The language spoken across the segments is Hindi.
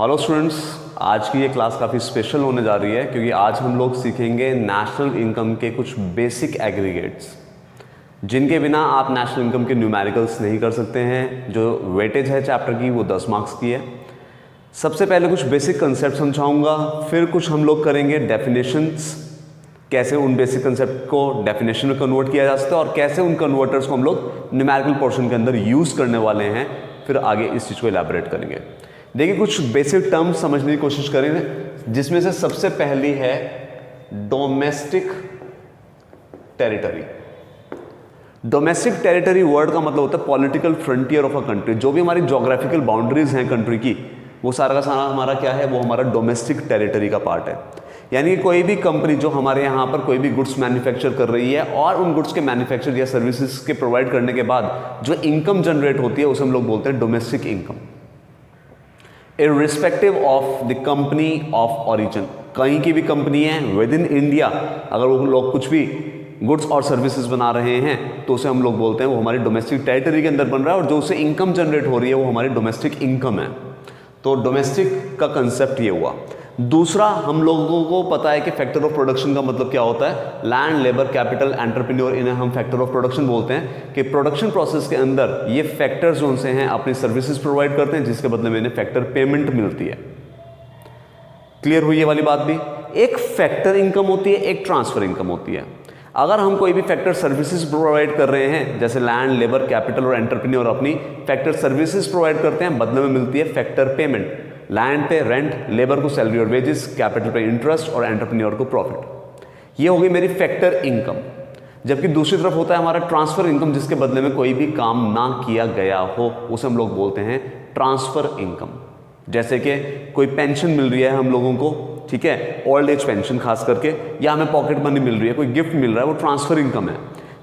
हेलो स्टूडेंट्स, आज की ये क्लास काफ़ी स्पेशल होने जा रही है क्योंकि आज हम लोग सीखेंगे नेशनल इनकम के कुछ बेसिक एग्रीगेट्स जिनके बिना आप नेशनल इनकम के न्यूमेरिकल्स नहीं कर सकते हैं। जो वेटेज है चैप्टर की वो 10 मार्क्स की है। सबसे पहले कुछ बेसिक कंसेप्ट समझाऊंगा, फिर कुछ हम लोग करेंगे डेफिनेशंस, कैसे उन बेसिक कंसेप्ट को डेफिनेशन में कन्वर्ट किया जा सकता है और कैसे उन कन्वर्टर्स को हम लोग न्यूमेरिकल पोर्शन के अंदर यूज़ करने वाले हैं। फिर आगे इस चीज़ को एलैबोरेट करेंगे। देखिए, कुछ बेसिक टर्म्स समझने की कोशिश करेंगे, जिसमें से सबसे पहली है domestic territory. Domestic territory word का मतलब होता है political frontier of a country. जो भी हमारी जोग्राफिकल बाउंड्रीज हैं कंट्री की, वो सारा का सारा हमारा क्या है, वो हमारा डोमेस्टिक टेरिटरी का पार्ट है। यानी कि कोई भी कंपनी जो हमारे यहाँ पर कोई भी गुड्स मैन्युफैक्चर कर रही है और उन गुड्स के मैन्युफैक्चर या सर्विसेज के प्रोवाइड करने के बाद जो इनकम जनरेट होती है उसे हम लोग बोलते हैं domestic income, irrespective of the company of origin. कहीं की भी कंपनी है विद इन इंडिया, अगर वो लोग कुछ भी गुड्स और सर्विसेज बना रहे हैं तो उसे हम लोग बोलते हैं वो हमारी डोमेस्टिक टेरिटरी के अंदर बन रहा है और जो उसे इनकम जनरेट हो रही है वो हमारी डोमेस्टिक इनकम है। तो डोमेस्टिक का कंसेप्ट ये हुआ। दूसरा, हम लोगों को पता है कि फैक्टर ऑफ प्रोडक्शन का मतलब क्या होता है। लैंड, लेबर, कैपिटल, एंटरप्रेन्योर, इन्हें हम फैक्टर ऑफ प्रोडक्शन बोलते हैं कि प्रोडक्शन प्रोसेस के अंदर ये फैक्टर्स जो से हैं अपनी सर्विसेज प्रोवाइड करते हैं, जिसके बदले में इन्हें फैक्टर पेमेंट मिलती है। क्लियर हुई ये वाली बात भी। एक फैक्टर इनकम होती है, एक ट्रांसफर इनकम होती है। अगर हम कोई भी फैक्टर सर्विसेज प्रोवाइड कर रहे हैं, जैसे लैंड, लेबर, कैपिटल और एंटरप्रेन्योर अपनी फैक्टर सर्विसेज प्रोवाइड करते हैं, बदले में मिलती है फैक्टर पेमेंट। लैंड पे रेंट, लेबर को सैलरी और वेजेस, कैपिटल पे इंटरेस्ट और एंटरप्रेन्योर को प्रॉफिट। ये हो गई मेरी फैक्टर इनकम। जबकि दूसरी तरफ होता है हमारा ट्रांसफर इनकम, जिसके बदले में कोई भी काम ना किया गया हो, उसे हम लोग बोलते हैं ट्रांसफर इनकम। जैसे कि कोई पेंशन मिल रही है हम लोगों को, ठीक है, ओल्ड एज पेंशन खास करके, या हमें पॉकेट मनी मिल रही है, कोई गिफ्ट मिल रहा है, वो ट्रांसफर इनकम है।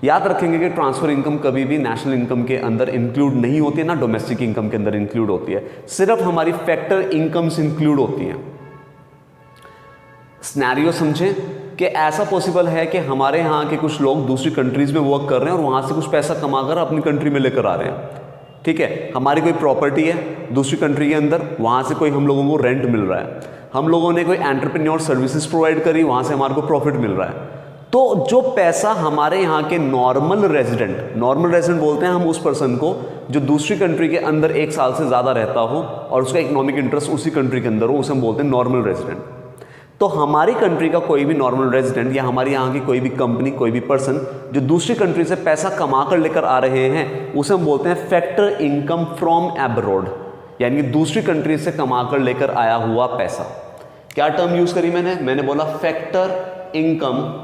याद रखेंगे कि ट्रांसफर इनकम कभी भी नेशनल इनकम के अंदर इंक्लूड नहीं होती है, ना डोमेस्टिक इनकम के अंदर इंक्लूड होती है, सिर्फ हमारी फैक्टर इनकम्स इंक्लूड होती हैं। सिनेरियो समझें कि ऐसा पॉसिबल है कि हमारे यहाँ के कुछ लोग दूसरी कंट्रीज में वर्क कर रहे हैं और वहां से कुछ पैसा कमाकर अपनी कंट्री में लेकर आ रहे हैं। ठीक है, हमारी कोई प्रॉपर्टी है दूसरी कंट्री के अंदर, वहां से कोई हम लोगों को रेंट मिल रहा है, हम लोगों ने कोई एंटरप्रेन्योर सर्विसेज प्रोवाइड करी, वहां से हमारे को प्रॉफिट मिल रहा है। तो जो पैसा हमारे यहाँ के नॉर्मल रेजिडेंट बोलते हैं हम उस पर्सन को जो दूसरी कंट्री के अंदर 1 साल से ज़्यादा रहता हो और उसका इकोनॉमिक इंटरेस्ट उसी कंट्री के अंदर हो, उसे हम बोलते हैं नॉर्मल रेजिडेंट। तो हमारी कंट्री का कोई भी नॉर्मल रेजिडेंट या हमारे यहाँ की कोई भी कंपनी, कोई भी पर्सन जो दूसरी कंट्री से पैसा कमा कर लेकर आ रहे हैं, उसे हम बोलते हैं फैक्टर इनकम फ्रॉम एब्रॉड, यानी कि दूसरी कंट्री से कमा कर लेकर आया हुआ पैसा। क्या टर्म यूज करी मैंने बोला फैक्टर इनकम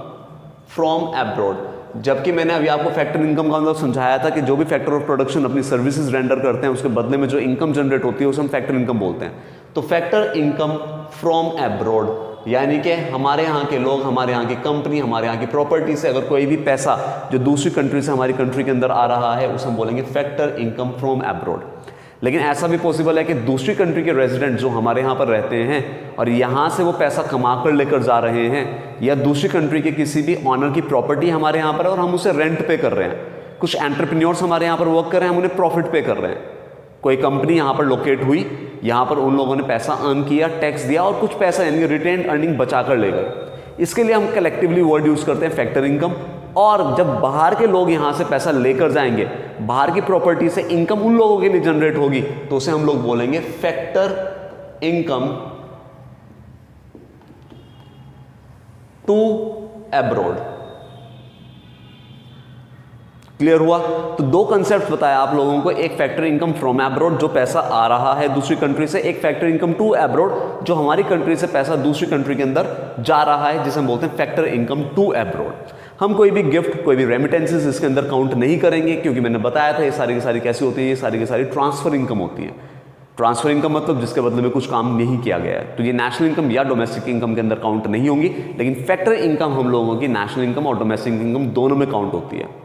फ्रॉम एब्रॉड। जबकि मैंने अभी आपको फैक्टर इनकम का मतलब समझाया था कि जो भी फैक्टर ऑफ प्रोडक्शन अपनी सर्विसेज रेंडर करते हैं उसके बदले में जो इनकम जनरेट होती है उसे हम फैक्टर इनकम बोलते हैं। तो फैक्टर इनकम फ्रॉम एब्रॉड यानी कि हमारे यहाँ के लोग, हमारे यहाँ की कंपनी, हमारे यहाँ की प्रॉपर्टी से अगर कोई भी पैसा जो दूसरी कंट्री से हमारी कंट्री के अंदर आ रहा है उसे हम बोलेंगे फैक्टर इनकम फ्रॉम एब्रॉड। लेकिन ऐसा भी पॉसिबल है कि दूसरी कंट्री के रेजिडेंट जो हमारे यहाँ पर रहते हैं और यहाँ से वो पैसा कमा कर लेकर जा रहे हैं, या दूसरी कंट्री के किसी भी ऑनर की प्रॉपर्टी हमारे यहाँ पर है और हम उसे रेंट पे कर रहे हैं। कुछ एंटरप्रेन्योर्स हमारे यहाँ पर वर्क कर रहे हैं, हम उन्हें प्रॉफिट पे कर रहे हैं। कोई कंपनी यहाँ पर लोकेट हुई, यहाँ पर उन लोगों ने पैसा अर्न किया, टैक्स दिया और कुछ पैसा यानी रिटेन अर्निंग बचा कर ले गए। इसके लिए हम कलेक्टिवली वर्ड यूज करते हैं फैक्टर इनकम। और जब बाहर के लोग यहाँ से पैसा लेकर जाएंगे, बाहर की प्रॉपर्टी से इनकम उन लोगों के लिए जनरेट होगी, तो उसे हम लोग बोलेंगे factor income to abroad. Clear हुआ? तो 2 कंसेप्ट बताया आप लोगों को, एक फैक्टर इनकम फ्रॉम एब्रॉड जो पैसा आ रहा है दूसरी कंट्री से, एक फैक्टर इनकम टू एब्रॉड जो हमारी कंट्री से पैसा दूसरी कंट्री के अंदर जा रहा है, जिसे हम बोलते हैं फैक्टर इनकम टू एब्रॉड। हम कोई भी गिफ्ट, कोई भी रेमिटेंसेस इसके अंदर काउंट नहीं करेंगे, क्योंकि मैंने बताया था ये सारी की सारी कैसी होती है, ये सारी की सारी ट्रांसफर इनकम होती है। ट्रांसफर इनकम मतलब जिसके बदले में कुछ काम नहीं किया गया है, तो ये नेशनल इनकम या डोमेस्टिक इनकम के अंदर काउंट नहीं होंगी। लेकिन फैक्टर इनकम हम लोगों की नेशनल इनकम और डोमेस्टिक इनकम दोनों में काउंट होती है।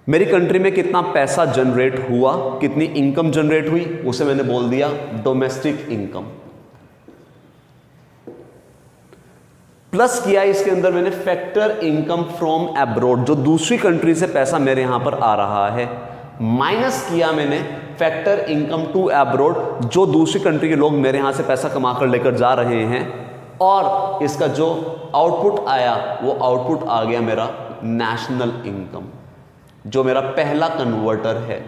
मेरी कंट्री में कितना पैसा जनरेट हुआ, कितनी इनकम जनरेट हुई, उसे मैंने बोल दिया डोमेस्टिक इनकम। प्लस किया इसके अंदर मैंने फैक्टर इनकम फ्रॉम एब्रॉड जो दूसरी कंट्री से पैसा मेरे यहां पर आ रहा है, माइनस किया मैंने फैक्टर इनकम टू अब्रॉड, जो दूसरी कंट्री के लोग मेरे यहां से पैसा कमा कर लेकर जा रहे हैं, और इसका जो आउटपुट आया वो आउटपुट आ गया मेरा नेशनल इनकम, जो मेरा पहला कन्वर्टर है।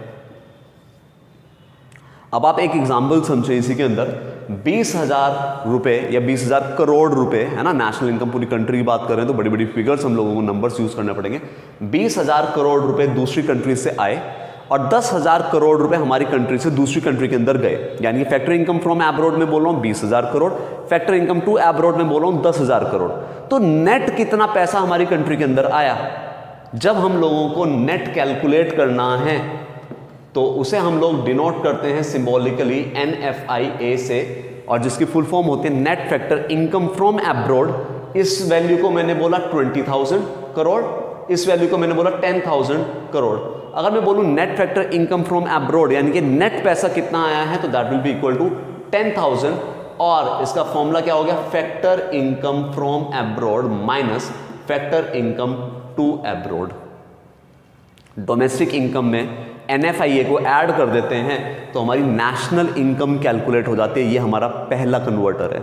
अब आप एक एग्जाम्पल समझे इसी के अंदर, 20,000 रुपए या 20,000 करोड़ रुपए है ना, नेशनल इनकम पूरी कंट्री की बात कर रहे हैं तो बड़ी बड़ी फिगर्स हम लोगों को नंबर्स यूज करने पड़ेंगे। 20,000 करोड़ रुपए दूसरी कंट्री से आए और 10,000 करोड़ रुपए हमारी कंट्री से दूसरी कंट्री के अंदर गए, यानी कि फैक्टर इनकम फ्रॉम अब्रॉड में बोल रहा हूं 20,000 crore, factor income to abroad में बोल रहा हूं 10,000 करोड़। तो नेट कितना पैसा हमारी कंट्री के अंदर आया? जब हम लोगों को नेट कैलकुलेट करना है तो उसे हम लोग डिनोट करते हैं सिंबॉलिकली NFIA से, और जिसकी फुल फॉर्म होती है net factor income from abroad. इस वैल्यू को मैंने बोला 20,000 करोड़, इस वैल्यू को मैंने बोला 10,000 करोड़। अगर मैं बोलूं net factor income from abroad यानी कि नेट पैसा कितना आया है, तो that will be equal to 10,000, और इसका फॉर्मूला क्या हो गया? Factor income from abroad minus factor income to abroad. Domestic income में NFIA को ऐड कर देते हैं तो हमारी नेशनल इनकम कैलकुलेट हो जाती है। ये हमारा पहला कन्वर्टर है।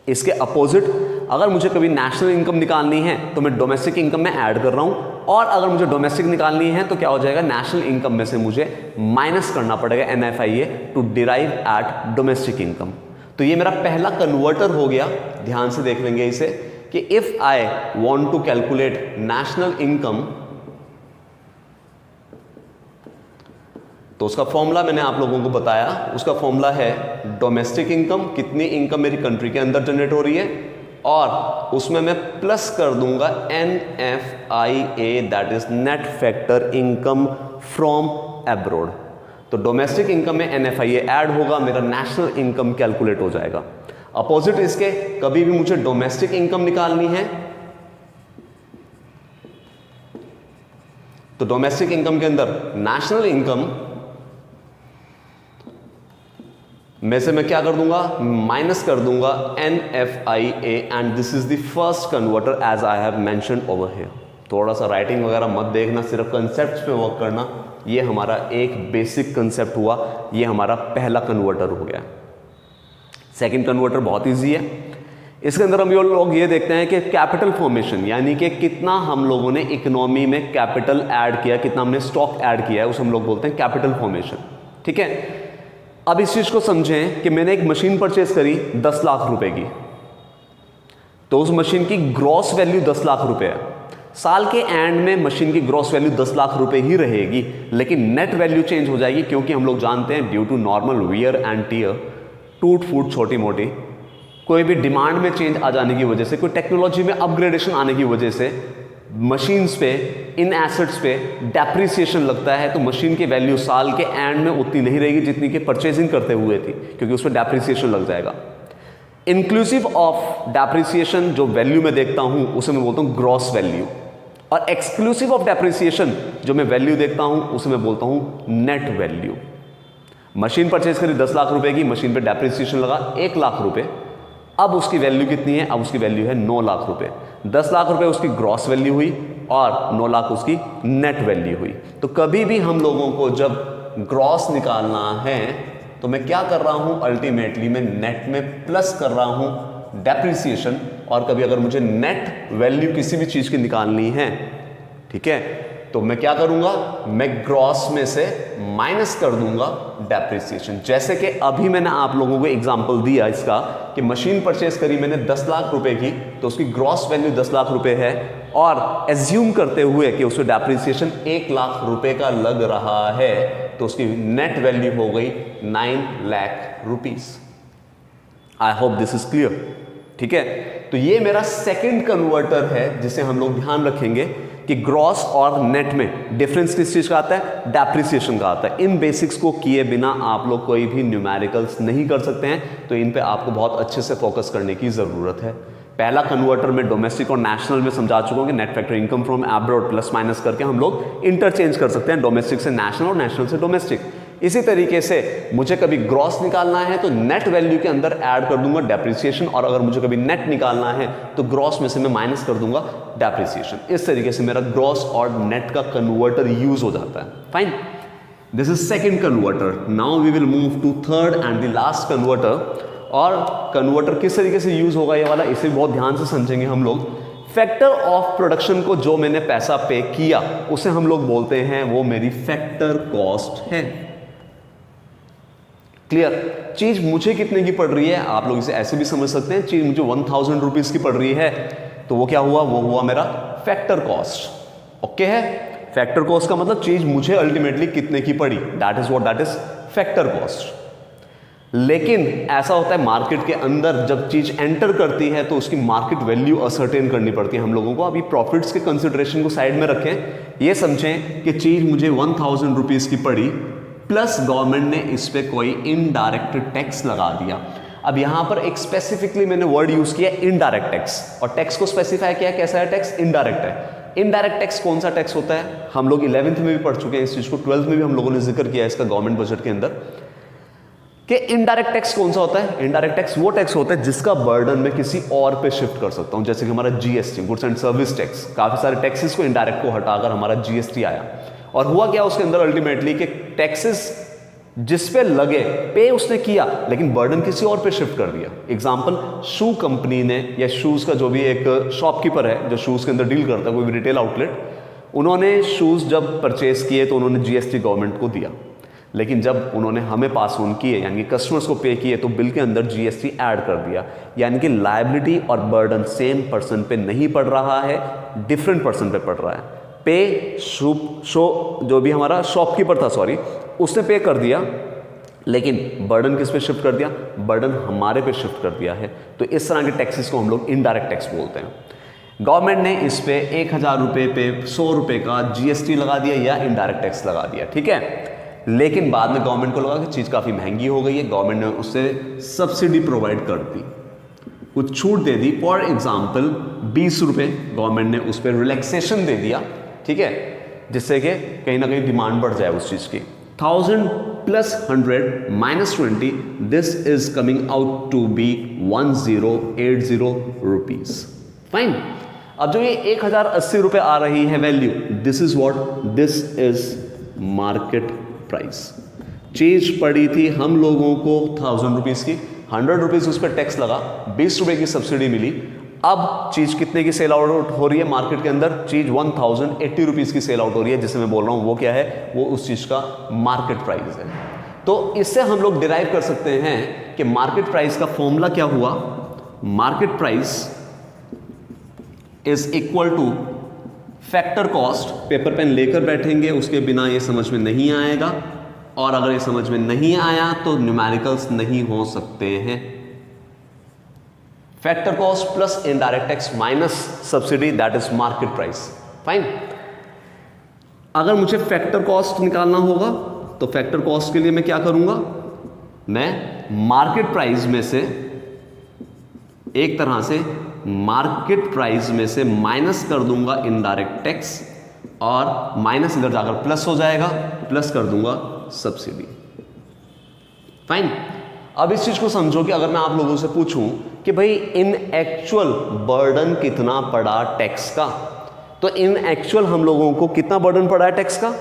इसके अपोजिट, अगर मुझे कभी नेशनल इनकम निकालनी है तो मैं डोमेस्टिक इनकम में ऐड कर रहा हूं, और अगर मुझे डोमेस्टिक निकालनी है तो क्या हो जाएगा? नेशनल इनकम में से मुझे माइनस करना पड़ेगा NFIA to derive at domestic income. तो ये मेरा पहला कन्वर्टर हो गया। ध्यान से देख लेंगे इसे कि if I want to calculate national income, तो उसका फॉर्मूला मैंने आप लोगों को बताया। उसका फॉर्मूला है डोमेस्टिक इनकम, कितनी इनकम मेरी कंट्री के अंदर जनरेट हो रही है, और उसमें मैं प्लस कर दूंगा NFIA, that is net factor income from abroad. तो डोमेस्टिक इनकम में NFIA ऐड होगा, मेरा नेशनल इनकम कैलकुलेट हो जाएगा। अपोजिट इसके, कभी भी मुझे डोमेस्टिक इनकम निकालनी है तो डोमेस्टिक इनकम के अंदर नेशनल इनकम में से मैं क्या कर दूंगा? माइनस कर दूंगा NFIA, and this is the first converter as I have mentioned over here. थोड़ा सा राइटिंग वगैरह मत देखना, सिर्फ कंसेप्ट्स पे वर्क करना। ये हमारा एक बेसिक कंसेप्ट हुआ, ये हमारा पहला कन्वर्टर हो गया। सेकंड कन्वर्टर बहुत इजी है। इसके अंदर हम लोग ये देखते हैं कि कैपिटल फॉर्मेशन, यानी कि कितना हम लोगों ने इकोनॉमी में कैपिटल ऐड किया, कितना हमने स्टॉक ऐड किया है, उसे हम लोग बोलते हैं कैपिटल फॉर्मेशन। ठीक है, अब इस चीज को समझें कि मैंने एक मशीन परचेज करी 10 लाख रुपए की, तो उस मशीन की ग्रॉस वैल्यू 10 लाख रुपए है। साल के एंड में मशीन की ग्रॉस वैल्यू 10 लाख रुपए ही रहेगी, लेकिन नेट वैल्यू चेंज हो जाएगी, क्योंकि हम लोग जानते हैं due to normal wear and tear, टूट फूट छोटी मोटी, कोई भी डिमांड में चेंज आ जाने की वजह से, कोई टेक्नोलॉजी में अपग्रेडेशन आने की वजह से मशीन्स पे, इन एसेट्स पे डेप्रिसिएशन लगता है, तो मशीन की वैल्यू साल के एंड में उतनी नहीं रहेगी जितनी कि परचेजिंग करते हुए थी, क्योंकि उस पर डेप्रिसिएशन लग जाएगा। इंक्लूसिव ऑफ डेप्रिसिएशन जो वैल्यू में देखता हूं उसे मैं बोलता हूं ग्रॉस वैल्यू, और एक्सक्लूसिव ऑफ डेप्रिसिएशन जो मैं वैल्यू देखता हूं उसे मैं बोलता हूं नेट वैल्यू। मशीन परचेज करी 10 लाख रुपए की, मशीन पे डेप्रिसिएशन लगा 1 लाख रुपए, अब उसकी वैल्यू कितनी है? अब उसकी वैल्यू है 9 लाख रुपए। 10 लाख रुपए उसकी ग्रॉस वैल्यू हुई और 9 लाख उसकी नेट वैल्यू हुई। तो कभी भी हम लोगों को जब ग्रॉस निकालना है तो मैं क्या कर रहा हूं? अल्टीमेटली मैं नेट में प्लस कर रहा हूं डेप्रिसिएशन, और कभी अगर मुझे नेट वैल्यू किसी भी चीज की निकालनी है, ठीक है, तो मैं क्या करूंगा? मैं ग्रॉस में से माइनस कर दूंगा डेप्रिसिएशन। जैसे कि अभी मैंने आप लोगों को एग्जांपल दिया इसका कि मशीन परचेज करी मैंने 10 लाख रुपए की, तो उसकी ग्रॉस वैल्यू 10 लाख रुपए है, और एज्यूम करते हुए कि उसमें डेप्रिसिएशन 1 लाख रुपए का लग रहा है, तो उसकी नेट वैल्यू हो गई 9 lakh rupees. I hope this is clear. ठीक है, तो ये मेरा सेकंड कन्वर्टर है जिसे हम लोग ध्यान रखेंगे कि ग्रॉस और नेट में डिफरेंस किस चीज का आता है? डेप्रिसिएशन का आता है। इन बेसिक्स को किए बिना आप लोग कोई भी न्यूमेरिकल्स नहीं कर सकते हैं, तो इन पे आपको बहुत अच्छे से फोकस करने की जरूरत है। पहला कन्वर्टर में डोमेस्टिक और नेशनल में समझा चुका हूं कि net factor income from abroad plus minus करके हम लोग इंटरचेंज कर सकते हैं, डोमेस्टिक से नेशनल और नेशनल से डोमेस्टिक। इसी तरीके से मुझे कभी ग्रॉस निकालना है तो नेट वैल्यू के अंदर ऐड कर दूंगा डेप्रिसिएशन, और अगर मुझे कभी नेट निकालना है तो ग्रॉस में से मैं माइनस कर दूंगा डेप्रिसिएशन। इस तरीके से मेरा ग्रॉस और नेट का कन्वर्टर यूज हो जाता है। Fine. This is second converter. Now we will move to third and the last converter. और कन्वर्टर किस तरीके से यूज होगा ये वाला, इसे बहुत ध्यान से समझेंगे हम लोग. फैक्टर ऑफ प्रोडक्शन को जो मैंने पैसा पे किया उसे हम लोग बोलते हैं वो मेरी फैक्टर कॉस्ट है. क्लियर. चीज मुझे कितने की पड़ रही है, आप लोग इसे ऐसे भी समझ सकते हैं, चीज मुझे 1000 रुपीज की पड़ रही है तो वो क्या हुआ, वो हुआ मेरा फैक्टर कॉस्ट. ओके है. फैक्टर कॉस्ट का मतलब चीज मुझे अल्टीमेटली कितने की पड़ी, that is what, that is factor cost. लेकिन ऐसा होता है मार्केट के अंदर जब चीज एंटर करती है तो उसकी मार्केट वैल्यू असर्टेन करनी पड़ती है हम लोगों को. अभी प्रॉफिट्स के कंसिडरेशन को साइड में रखें, ये समझें कि चीज मुझे 1000 रुपीज की पड़ी प्लस गवर्नमेंट ने इस पे कोई इनडायरेक्ट टैक्स लगा दिया. अब यहां पर एक स्पेसिफिकली मैंने वर्ड यूज किया इनडायरेक्ट टैक्स, और टैक्स को स्पेसिफाई किया कैसा है, टैक्स इनडायरेक्ट है. इनडायरेक्ट टैक्स कौन सा टैक्स होता है, हम लोग 11th में भी पढ़ चुके हैं इस चीज को, 12th में भी हम लोगों ने जिक्र किया इसका गवर्नमेंट बजट के अंदर कि इनडायरेक्ट टैक्स कौन सा होता है. इनडायरेक्ट टैक्स वो टैक्स होता है जिसका बर्डन मैं किसी और पे शिफ्ट कर सकता हूं, जैसे कि हमारा GST, goods and service tax. काफी सारे टैक्सेस को इनडायरेक्ट को हटाकर हमारा जीएसटी आया. और हुआ क्या उसके अंदर अल्टीमेटली कि टैक्सेस जिस पे लगे पे उसने किया लेकिन बर्डन किसी और पे शिफ्ट कर दिया. एग्जांपल, शू कंपनी ने या शूज का जो भी एक शॉपकीपर है जो शूज के अंदर डील करता है, कोई भी रिटेल आउटलेट, उन्होंने शूज जब परचेज किए तो उन्होंने जीएसटी गवर्नमेंट को दिया. लेकिन जब उन्होंने हमें पास ऑन किए यानी कि कस्टमर्स को पे किए तो बिल के अंदर जीएसटी ऐड कर दिया. यानी कि लायबिलिटी और बर्डन सेम पर्सन पे नहीं पड़ रहा है, डिफरेंट पर्सन पे पड़ रहा है. पे शो जो भी हमारा शॉपकीपर था, सॉरी, उसने पे कर दिया लेकिन बर्डन किस पे शिफ्ट कर दिया, बर्डन हमारे पे शिफ्ट कर दिया है. तो इस तरह के टैक्सेस को हम लोग इनडायरेक्ट टैक्स बोलते हैं. गवर्नमेंट ने इस पे 1000 रुपये पे 100 रुपये का जीएसटी लगा दिया या इनडायरेक्ट टैक्स लगा दिया. ठीक है. लेकिन बाद में गवर्नमेंट को लगा कि चीज़ काफ़ी महंगी हो गई है, गवर्नमेंट ने उससे सब्सिडी प्रोवाइड कर दी, कुछ छूट दे दी. फॉर एग्जाम्पल 20 रुपये गवर्नमेंट ने उस पर रिलैक्सेशन दे दिया. ठीक है. जिससे कि कहीं ना कहीं डिमांड बढ़ जाए उस चीज़ की. 1000 plus 100 minus 20, this is coming out to be 1080 rupees. Fine. अब जो ये 1080 रुपये आ रही है value, this is what, this is market price. चीज पड़ी थी हम लोगों को 1000 रुपीज की, 100 रुपीज उस पर टैक्स लगा, 20 रुपए की सब्सिडी मिली. अब चीज कितने की सेल आउट हो रही है मार्केट के अंदर, चीज 1080 रुपीज की सेल आउट हो रही है. जिसे मैं बोल रहा हूं वो क्या है, वो उस चीज का मार्केट प्राइस है. तो इससे हम लोग डिराइव कर सकते हैं कि मार्केट प्राइस का फॉर्मूला क्या हुआ, market price is equal to factor cost. Paper pen लेकर बैठेंगे, उसके बिना ये समझ में नहीं आएगा, और अगर ये समझ में नहीं आया तो न्यूमेरिकल्स नहीं हो सकते हैं. Factor cost plus indirect tax minus subsidy, that is market price. Fine. अगर मुझे फैक्टर कॉस्ट निकालना होगा तो फैक्टर कॉस्ट के लिए मैं क्या करूंगा, मैं मार्केट प्राइस में से एक तरह से मार्केट प्राइस में से माइनस कर दूंगा इनडायरेक्ट टैक्स, और माइनस इधर जाकर प्लस हो जाएगा, प्लस कर दूंगा सब्सिडी. फाइन. अब इस चीज को समझो कि अगर मैं आप लोगों से पूछूं कि भाई इन एक्चुअल बर्डन कितना पड़ा टैक्स का, तो इन एक्चुअल हम लोगों को कितना बर्डन पड़ा है टैक्स का,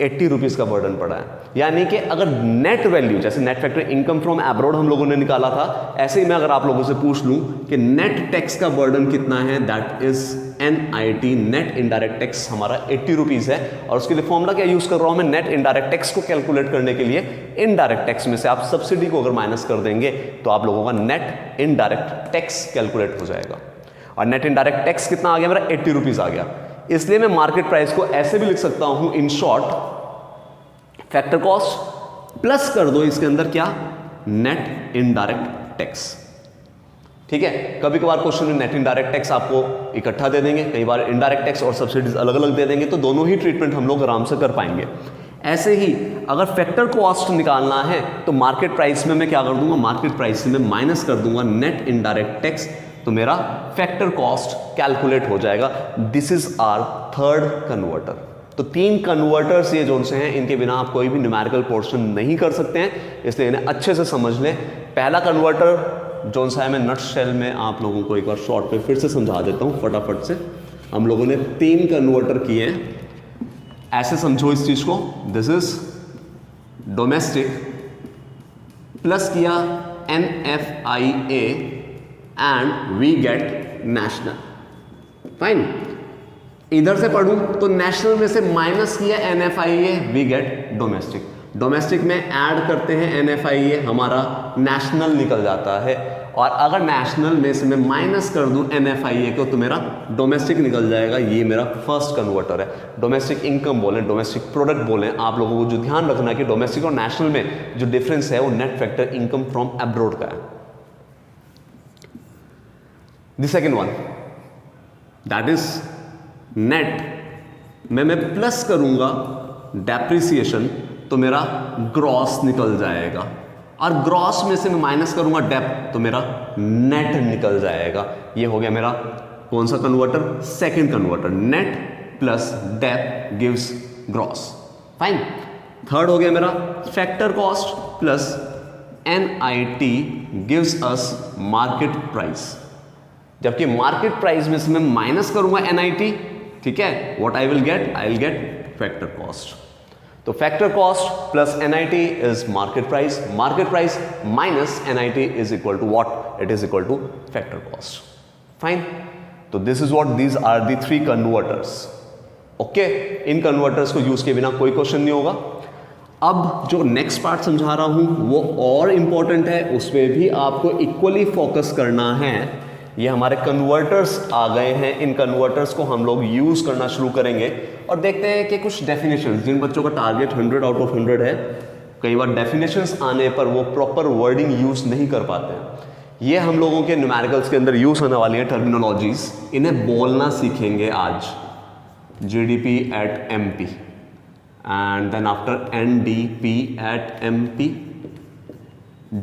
80 रुपीज का बर्डन पड़ा है. यानी कि अगर नेट वैल्यू, जैसे net factor income from abroad हम लोगों ने निकाला था, ऐसे ही मैं अगर आप लोगों से पूछ लूं कि नेट टैक्स का बर्डन कितना है, that is NIT, net indirect tax हमारा 80 रुपीज है. और उसके लिए फॉर्मूला क्या यूज कर रहा हूं मैं, नेट इनडायरेक्ट टैक्स को कैलकुलेट करने के लिए इनडायरेक्ट टैक्स में से आप सब्सिडी को अगर माइनस कर देंगे तो आप लोगों का नेट इनडायरेक्ट टैक्स कैलकुलेट हो जाएगा. और नेट इनडायरेक्ट टैक्स कितना आ गया मेरा, 80 रुपीज आ गया. इसलिए मैं मार्केट प्राइस को ऐसे भी लिख सकता हूं, in short, factor cost plus कर दो इसके अंदर क्या, नेट इनडायरेक्ट टैक्स. ठीक है. कभी कभार क्वेश्चन में नेट इनडायरेक्ट टैक्स आपको इकट्ठा दे देंगे, कई बार इनडायरेक्ट टैक्स और सब्सिडीज अलग अलग दे देंगे, तो दोनों ही ट्रीटमेंट हम लोग आराम से कर पाएंगे. ऐसे ही अगर फैक्टर कॉस्ट निकालना है तो मार्केट प्राइस में मैं क्या कर दूंगा, मार्केट प्राइस से मैं माइनस कर दूंगा नेट इनडायरेक्ट टैक्स, तो मेरा फैक्टर कॉस्ट कैलकुलेट हो जाएगा. This is our third converter. तो 3 कन्वर्टर्स ये जो से हैं, इनके बिना आप कोई भी न्यूमेरिकल पोर्शन नहीं कर सकते हैं, इसलिए इन्हें अच्छे से समझ लें. पहला कन्वर्टर जो सा है, मैं नट शेल में आप लोगों को एक बार शॉर्ट पे फिर से समझा देता हूं फटाफट से. हम लोगों ने 3 कन्वर्टर किए हैं, ऐसे समझो इस चीज को, दिस इज डोमेस्टिक प्लस किया NFIA and we get national. Fine, इधर से पढ़ूं तो नेशनल में से माइनस किया NFIA, we get domestic. Domestic में ऐड करते हैं NFIA, हमारा नेशनल निकल जाता है। और अगर नेशनल में से मैं माइनस कर दूं NFIA को तो मेरा डोमेस्टिक निकल जाएगा। ये मेरा फर्स्ट कन्वर्टर है। डोमेस्टिक इनकम बोलें, डोमेस्टिक प्रोडक्ट बोलें, आप लोगों को जो ध्यान रखना है कि डोमेस्टिक और नेशनल में जो डिफरेंस है वो net factor income from abroad का है। The second one that is net में मैं प्लस करूंगा डेप्रिसिएशन तो मेरा ग्रॉस निकल जाएगा, और ग्रॉस में से मैं माइनस करूंगा डेप तो मेरा नेट निकल जाएगा। ये हो गया मेरा कौन सा converter? Second converter. Net plus dep gives gross. Fine, third हो गया मेरा factor cost plus NIT gives us market price. जबकि मार्केट प्राइस में से मैं माइनस करूंगा NIT, ठीक है, what I will get factor cost. तो factor cost plus NIT is market price, market price minus NIT is equal to what? It is equal to factor cost. Fine, तो this is what these are the three converters. Okay, इन कन्वर्टर्स को यूज के बिना कोई क्वेश्चन नहीं होगा। अब जो नेक्स्ट पार्ट समझा रहा हूं वो और इंपॉर्टेंट है, उसमें भी आपको इक्वली फोकस करना है। ये हमारे कन्वर्टर्स आ गए हैं, इन कन्वर्टर्स को हम लोग यूज करना शुरू करेंगे और देखते हैं कि कुछ डेफिनेशंस, जिन बच्चों का टारगेट 100 आउट ऑफ 100 है, कई बार डेफिनेशंस आने पर वो प्रॉपर वर्डिंग यूज नहीं कर पाते हैं। ये हम लोगों के न्यूमेरिकल्स के अंदर यूज होने वाली है टर्मिनोलॉजीज, इन्हें बोलना सीखेंगे आज। GDP at MP and then after NDP at MP,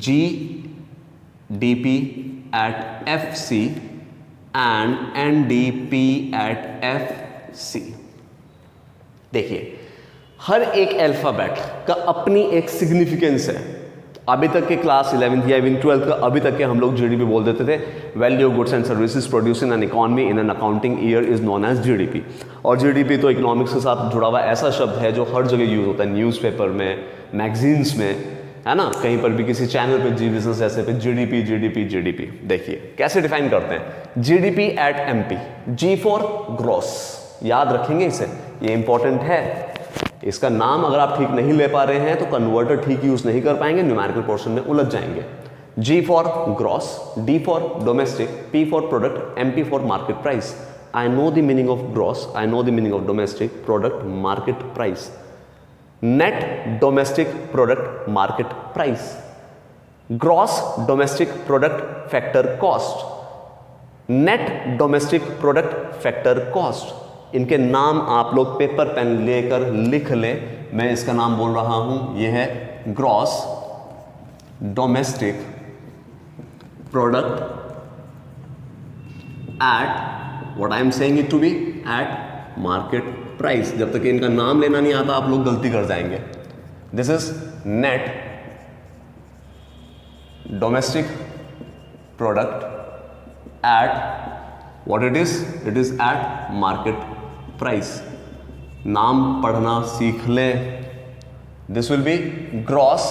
GDP at FC and NDP at FC। देखिए, हर एक अल्फाबेट का अपनी एक सिग्निफिकेंस है। अभी तक के क्लास 11th या इवन 12th का अभी तक के हम लोग GDP बोल देते थे, value of goods and services produce in an economy in an accounting year is known as GDP। और GDP तो इकोनॉमिक्स के साथ जुड़ा हुआ ऐसा शब्द है जो हर जगह यूज होता है, न्यूज़पेपर में, मैगजीन्स में, है ना, कहीं पर भी किसी चैनल पे, जी बिजनेस ऐसे पे GDP। देखिए कैसे डिफाइन करते हैं। GDP at MP, G for gross, याद रखेंगे इसे, ये इंपॉर्टेंट है। इसका नाम अगर आप ठीक नहीं ले पा रहे हैं तो कन्वर्टर ठीक यूज नहीं कर पाएंगे, न्यूमेरिकल पोर्शन में उलझ जाएंगे। G for gross, D for domestic, P for product, MP for market price. I know the meaning of gross, I know the meaning of domestic product market price. Net domestic product market price. Gross domestic product factor cost. Net domestic product factor cost. इनके नाम आप लोग पेपर पेन लेकर लिख लें। मैं इसका नाम बोल रहा हूं, यह है gross domestic product at, what I am saying it to be, at market price. जब तक इनका नाम लेना नहीं आता आप लोग गलती कर जाएंगे। This is net domestic product at, what it is eight market price. नाम पढ़ना सीख ले। दिस विल बी ग्रॉस,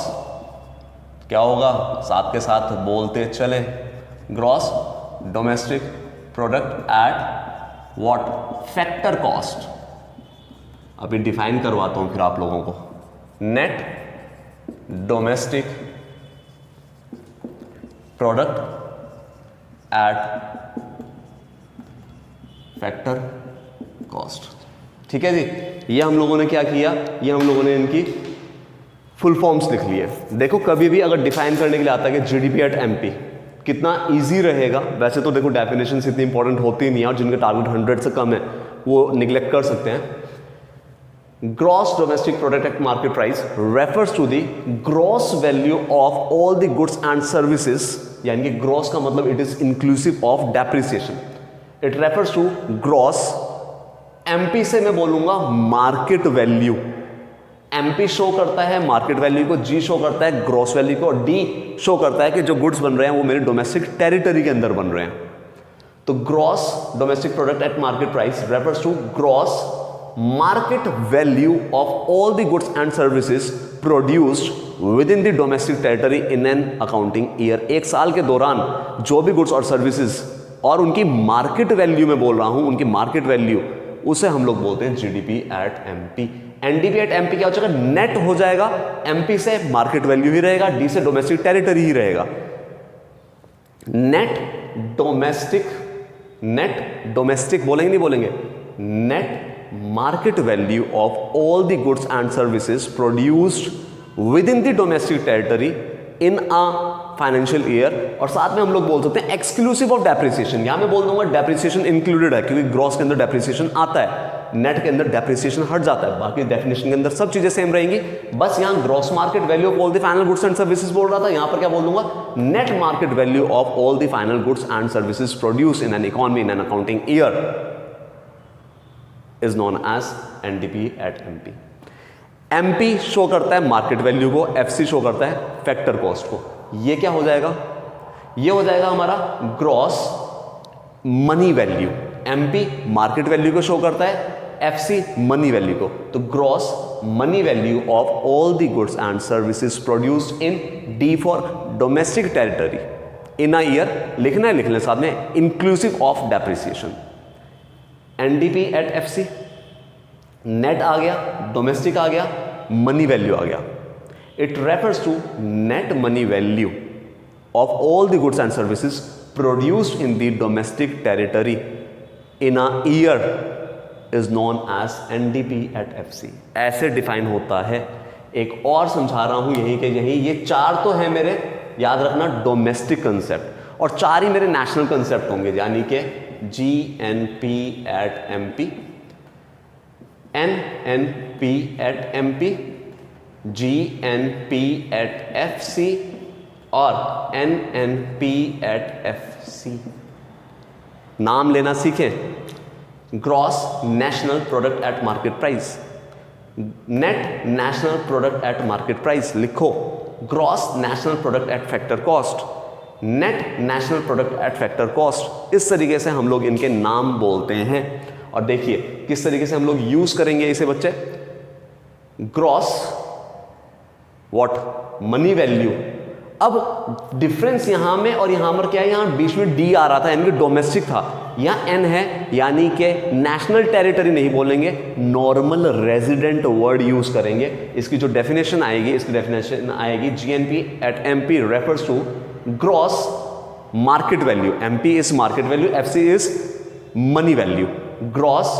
क्या होगा, साथ के साथ बोलते चले, gross domestic product at what? Factor cost. अभी डिफाइन करवाता हूं फिर आप लोगों को। Net domestic product at factor cost. ठीक है जी, ये हम लोगों ने क्या किया, ये हम लोगों ने इनकी फुल फॉर्म्स लिख लिए। देखो कभी भी अगर डिफाइन करने के लिए आता है कि GDP एट MP, कितना इजी रहेगा। वैसे तो देखो डेफिनेशंस इतनी इंपॉर्टेंट होती नहीं है, और जिनके टारगेट 100 से कम है वो निग्लेक्ट कर सकते हैं। Gross domestic product at market price refers to the gross value of all the goods and services, यानी कि ग्रॉस का मतलब it is inclusive of depreciation. It refers to gross, MP से मैं बोलूंगा मार्केट वैल्यू। MP शो करता है मार्केट वैल्यू को, G शो करता है ग्रॉस वैल्यू को, और D शो करता है कि जो गुड्स बन रहे हैं वो मेरे डोमेस्टिक टेरिटरी के अंदर बन रहे हैं। तो gross domestic product at market price refers to gross market value of all the goods and services produced within the domestic territory in an accounting year. एक साल के दौरान जो भी गुड्स और सर्विसेज और उनकी मार्केट वैल्यू में बोल रहा हूं, उनकी मार्केट वैल्यू, उसे हम लोग बोलते हैं GDP at MP. NDP at MP क्या हो जाएगा? नेट हो जाएगा, एमपी से मार्केट वैल्यू ही रहेगा, डी से डोमेस्टिक टेरिटरी ही रहेगा। नेट डोमेस्टिक बोलेंगे नहीं बोलेंगे, net market value of all the goods and services produced within the domestic territory in a financial year. और साथ में हम लोग बोल सकते हैं एक्सक्लूसिव ऑफ डेप्रिसिएशन। यहां मैं बोल दूंगा डेप्रिसिएशन इंक्लूडेड है, क्योंकि ग्रॉस के अंदर डेप्रिसिएशन आता है, नेट के अंदर डेप्रिसिएशन हट जाता है, बाकी डेफिनेशन के अंदर सब चीजें सेम रहेंगी। बस यहां gross market value of all the final goods and services बोल रहा था, यहां पर क्या बोल दूंगा? Net market value of all the final goods and services produce in an economy in an accounting year is known as NDP at MP. MP show करता है मार्केट वैल्यू को, एफसी शो करता है फैक्टर कॉस्ट को। ये क्या हो जाएगा? ये हो जाएगा हमारा gross money value. MP market value को शो करता है, एफसी मनी वैल्यू को। तो gross money value of all the goods and services produced in the for domestic territory in a year लिखना है, लिखने साथ में inclusive of depreciation. NDP at FC, net आ गया, डोमेस्टिक आ गया, मनी वैल्यू आ गया। It refers to net money value of all the goods and services produced in the domestic territory in a year is known as NDP at FC. ऐसे डिफाइन होता है। एक और समझा रहा हूं यही के यही, ये चार तो है मेरे, याद रखना, डोमेस्टिक कंसेप्ट, और चार ही मेरे नेशनल कंसेप्ट होंगे, यानी कि GNP at MP, NNP at MP, GNP at FC और एनएनपी एट एफसी। नाम लेना सीखें। Gross national product at market price, net national product at market price लिखो, gross national product at factor cost, net national product at factor cost. इस तरीके से हम लोग इनके नाम बोलते हैं। और देखिए किस तरीके से हम लोग यूज करेंगे इसे बच्चे। Gross what money value. अब डिफरेंस यहां में और यहां पर क्या है, यहां बीच में डी आ रहा था, यानी कि डोमेस्टिक था, यहां एन है, यानी कि नेशनल टेरिटरी नहीं बोलेंगे, नॉर्मल रेजिडेंट वर्ड यूज करेंगे। इसकी जो डेफिनेशन आएगी, इसकी डेफिनेशन आएगी GNP at MP refers to gross market value. MP is market value, FC is money value. Gross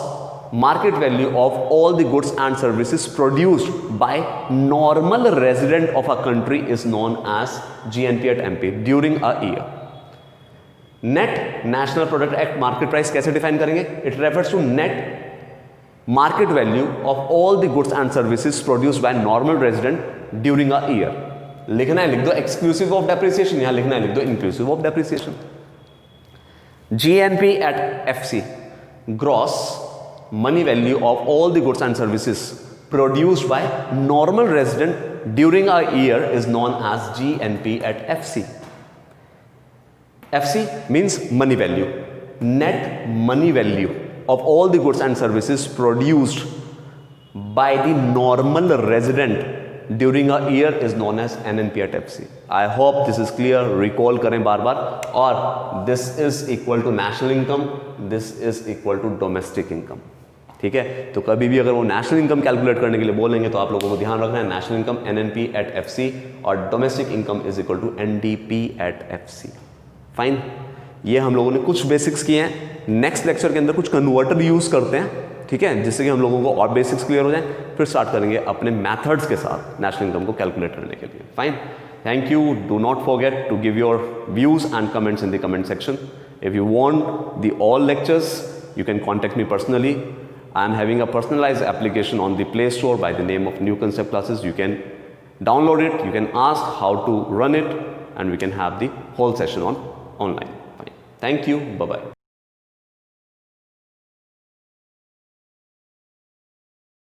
market value of all the goods and services produced by normal resident of a country is known as GNP at MP during a year. Net national product at market price कैसे define करेंगे? It refers to net market value of all the goods and services produced by normal resident during a year. लिखना है, लिख दो exclusive of depreciation, यहाँ लिखना है, लिख दो inclusive of depreciation. GNP at FC, gross money value of all the goods and services produced by normal resident during a year is known as GNP at FC. FC means money value. Net money value of all the goods and services produced by the normal resident during a year is known as NNP at FC. I hope this is clear. Recall करें बार बार। और this is equal to national income, this is equal to domestic income. ठीक है, तो कभी भी अगर वो नेशनल इनकम कैलकुलेट करने के लिए बोलेंगे तो आप लोगों को ध्यान रखना है national income NNP at FC और domestic income is equal to NDP at FC. Fine, ये हम लोगों ने कुछ बेसिक्स किए हैं। नेक्स्ट लेक्चर के अंदर कुछ कन्वर्टर यूज करते हैं, ठीक है, जिससे कि हम लोगों को और बेसिक्स क्लियर हो जाए, फिर स्टार्ट करेंगे अपने मैथड्स के साथ नेशनल इनकम को कैलकुलेट करने के लिए। Fine, thank you. Do not forget to give your views and comments in the comment section. If you want the all lectures you can contact me personally. I am having a personalized application on the Play Store by the name of New Concept Classes. You can download it, you can ask how to run it, and we can have the whole session online. Fine. Thank you. Bye-bye.